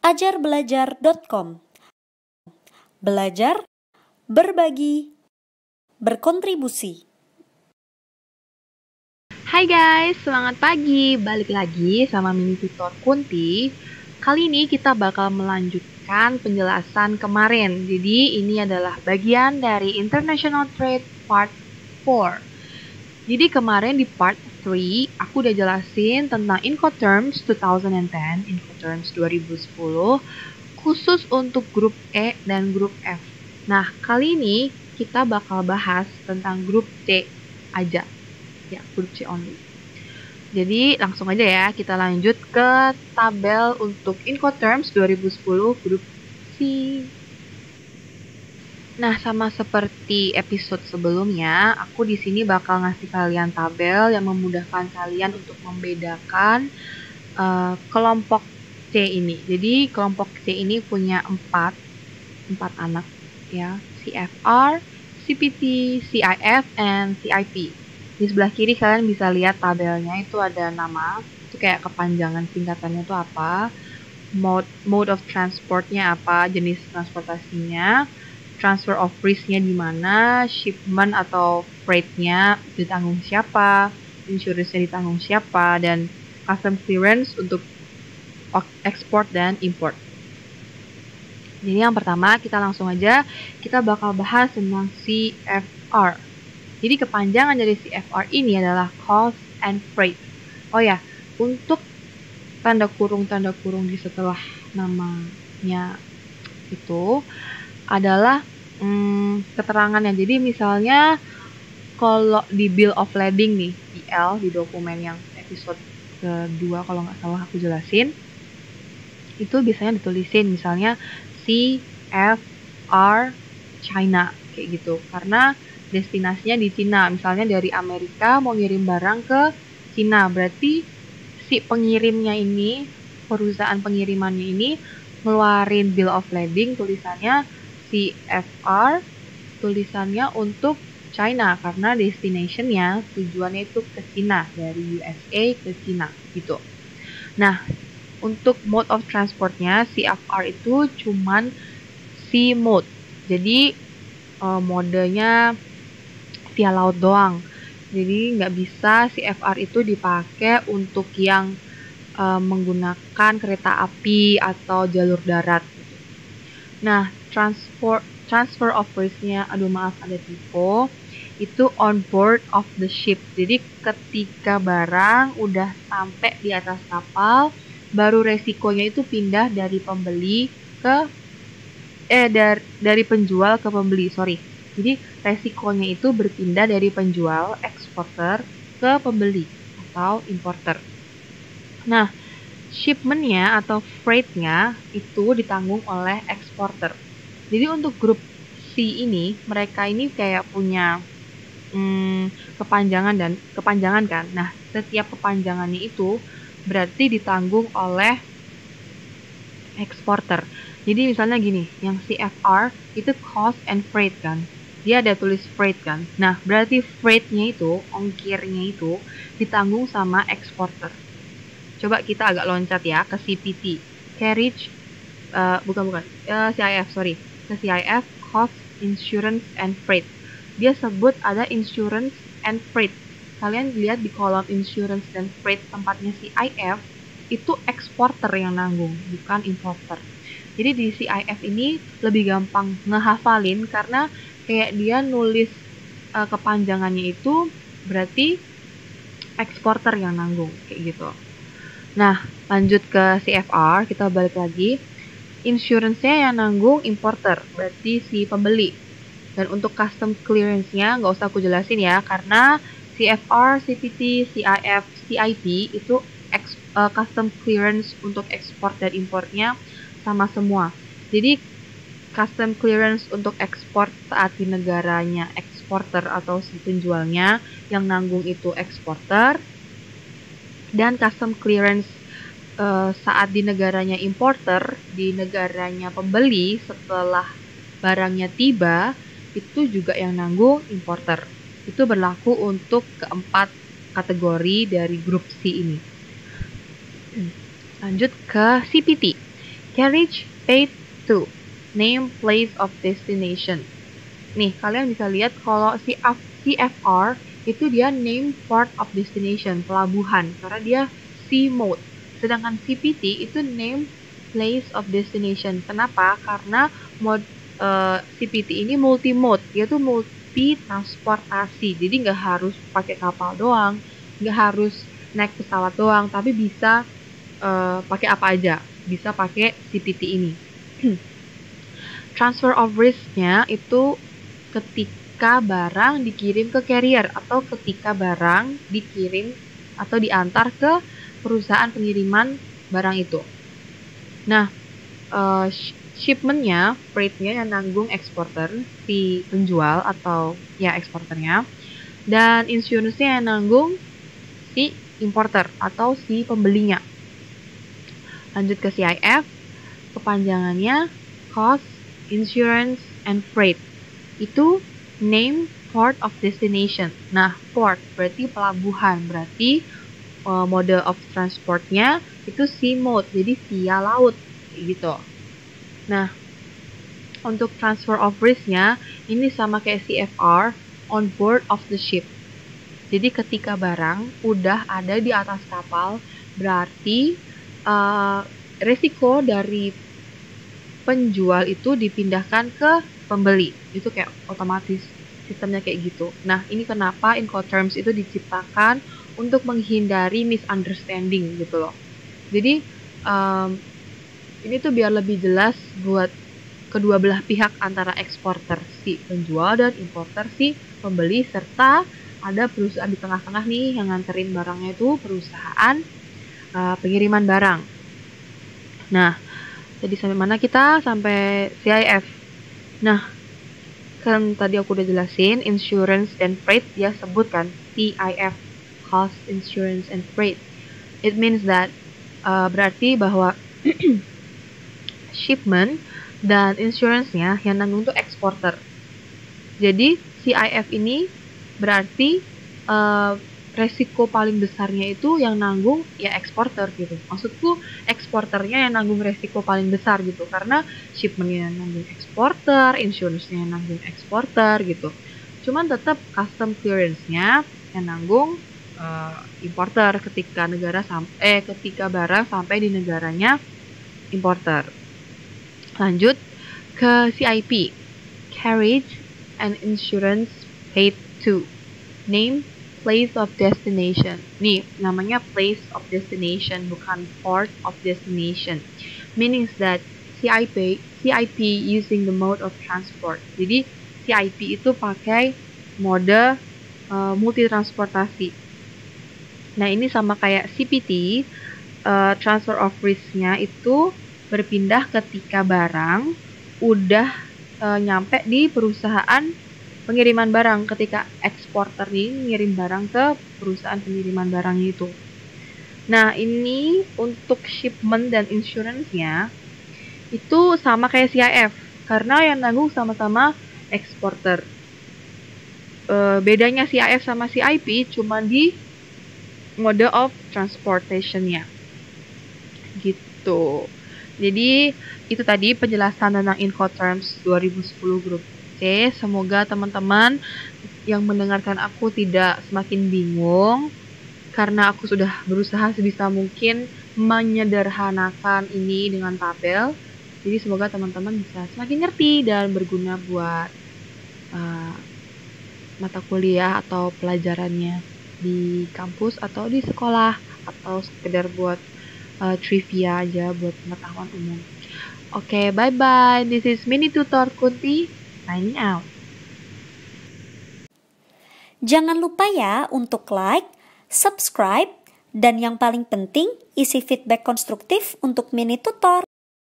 ajarbelajar.com. Belajar, berbagi, berkontribusi. Hai guys, semangat pagi. Balik lagi sama Mini Tutor Kunti. Kali ini kita bakal melanjutkan penjelasan kemarin. Jadi ini adalah bagian dari International Trade Part 4. Jadi kemarin di Part 3 aku udah jelasin tentang Incoterms 2010, Incoterms 2010, khusus untuk grup E dan grup F. Nah, kali ini kita bakal bahas tentang grup C aja. Ya, grup C only. Jadi langsung aja ya, kita lanjut ke tabel untuk Incoterms 2010 grup C. Nah, sama seperti episode sebelumnya, aku di sini bakal ngasih kalian tabel yang memudahkan kalian untuk membedakan kelompok C ini. Jadi kelompok C ini punya empat anak ya, CFR, CPT, CIF, and CIP. Di sebelah kiri kalian bisa lihat tabelnya, itu ada nama, itu kayak kepanjangan singkatannya itu apa, mode of transportnya apa, jenis transportasinya, transfer of risk-nya di mana, shipment atau freight-nya ditanggung siapa, insurance-nya ditanggung siapa, dan custom clearance untuk ekspor dan import. Jadi yang pertama kita langsung aja, kita bakal bahas tentang CFR. Jadi kepanjangan dari CFR ini adalah cost and freight. Oh ya, untuk tanda kurung di setelah namanya itu adalah keterangannya. Jadi misalnya kalau di bill of lading nih, BL di dokumen yang episode kedua kalau nggak salah aku jelasin, itu biasanya ditulisin misalnya CFR China kayak gitu, karena destinasinya di Cina. Misalnya dari Amerika mau ngirim barang ke Cina, berarti si pengirimnya ini, perusahaan pengirimannya ini ngeluarin bill of lading tulisannya CFR, tulisannya untuk China karena destinationnya, tujuannya itu ke Cina, dari USA ke Cina gitu. Nah, untuk mode of transportnya CFR itu cuman sea mode, jadi modenya via laut doang. Jadi nggak bisa CFR itu dipakai untuk yang menggunakan kereta api atau jalur darat. Nah, transfer of risk-nya, aduh maaf ada typo, itu on board of the ship. Jadi ketika barang udah sampai di atas kapal, baru resikonya itu pindah dari pembeli ke dari penjual ke pembeli, sorry. Jadi resikonya itu berpindah dari penjual, eksporter, ke pembeli atau importer. Nah, shipment-nya atau freight-nya itu ditanggung oleh eksporter. Jadi untuk grup C ini, mereka ini kayak punya kepanjangan kan. Nah, setiap kepanjangannya itu berarti ditanggung oleh eksporter. Jadi misalnya gini, yang CFR itu cost and freight kan. Dia ada tulis freight kan. Nah, berarti freight-nya itu, ongkirnya itu ditanggung sama eksporter. Coba kita agak loncat ya ke CPT. Carriage, CIF, sorry. Ke CIF, cost, insurance, and freight. Dia sebut ada insurance and freight. Kalian lihat di kolom insurance dan freight tempatnya CIF, itu eksporter yang nanggung, bukan importer. Jadi di CIF ini lebih gampang ngehafalin karena kayak dia nulis kepanjangannya itu berarti eksporter yang nanggung kayak gitu. Nah, lanjut ke CFR, kita balik lagi. Insurance-nya yang nanggung importer, berarti si pembeli. Dan untuk custom clearance-nya nggak usah aku jelasin ya, karena CFR, CPT, CIF, CIP itu custom clearance untuk ekspor dan importnya sama semua. Jadi custom clearance untuk ekspor saat di negaranya eksporter atau si penjualnya yang nanggung itu eksporter, dan custom clearance saat di negaranya importer, di negaranya pembeli setelah barangnya tiba, itu juga yang nanggung importer. Itu berlaku untuk keempat kategori dari grup C ini. Lanjut ke CPT. Carriage paid to. Name place of destination. Nih, kalian bisa lihat kalau CFR itu dia name port of destination, pelabuhan, karena dia sea mode. Sedangkan CPT itu name place of destination. Kenapa? Karena mode CPT ini multi mode, dia tuh multi transportasi. Jadi nggak harus pakai kapal doang, nggak harus naik pesawat doang, tapi bisa pakai apa aja. Bisa pakai CPT ini. Transfer of risk-nya itu ketika barang dikirim ke carrier atau ketika barang dikirim atau diantar ke perusahaan pengiriman barang itu. Nah, shipment-nya, freight-nya yang nanggung eksporter, si penjual atau ya eksporternya, dan insurance-nya yang nanggung si importer atau si pembelinya. Lanjut ke CIF, kepanjangannya Cost, Insurance, and Freight. Itu name port of destination. Nah, port berarti pelabuhan, berarti mode of transportnya itu sea mode, jadi via laut gitu. Nah, untuk transfer of risk-nya ini sama kayak CFR, on board of the ship. Jadi ketika barang udah ada di atas kapal, berarti resiko dari penjual itu dipindahkan ke pembeli. Itu kayak otomatis sistemnya kayak gitu. Nah, ini kenapa Incoterms itu diciptakan untuk menghindari misunderstanding gitu loh. Jadi ini tuh biar lebih jelas buat kedua belah pihak antara eksporter si penjual dan importer si pembeli, serta ada perusahaan di tengah-tengah nih yang nganterin barangnya itu perusahaan pengiriman barang. Nah, jadi sampai mana kita? Sampai CIF. Nah, kan tadi aku udah jelasin insurance dan freight, dia sebutkan CIF, cost, insurance, and freight. It means that berarti bahwa shipment dan insurance-nya yang nanggung tuh eksporter. Jadi CIF ini berarti resiko paling besarnya itu yang nanggung ya eksporter gitu. Maksudku eksporternya yang nanggung resiko paling besar gitu, karena shipmentnya yang nanggung eksporter, insurance-nya yang nanggung eksporter gitu. Cuman tetap custom clearance-nya yang nanggung importer ketika ketika barang sampai di negaranya importer. Lanjut ke CIP, carriage and insurance paid to. Name place of destination. Nih, namanya place of destination, bukan port of destination. Meaning that CIP using the mode of transport. Jadi CIP itu pakai mode multi transportasi. Nah, ini sama kayak CPT, transfer of risk-nya itu berpindah ketika barang udah nyampe di perusahaan pengiriman barang, ketika eksporter ini ngirim barang ke perusahaan pengiriman barangnya itu. Nah, ini untuk shipment dan insurance-nya itu sama kayak CIF, karena yang nanggung sama-sama eksporter. Bedanya CIF sama CIP cuma di mode of transportation-nya. Gitu. Jadi, itu tadi penjelasan tentang Incoterms 2010 grup. Oke, semoga teman-teman yang mendengarkan aku tidak semakin bingung, karena aku sudah berusaha sebisa mungkin menyederhanakan ini dengan tabel. Jadi semoga teman-teman bisa semakin ngerti dan berguna buat mata kuliah atau pelajarannya di kampus atau di sekolah, atau sekedar buat trivia aja buat pengetahuan umum. Oke, bye-bye. This is Mini Tutor Kunti, signing out. Jangan lupa ya untuk like, subscribe, dan yang paling penting isi feedback konstruktif untuk Mini Tutor.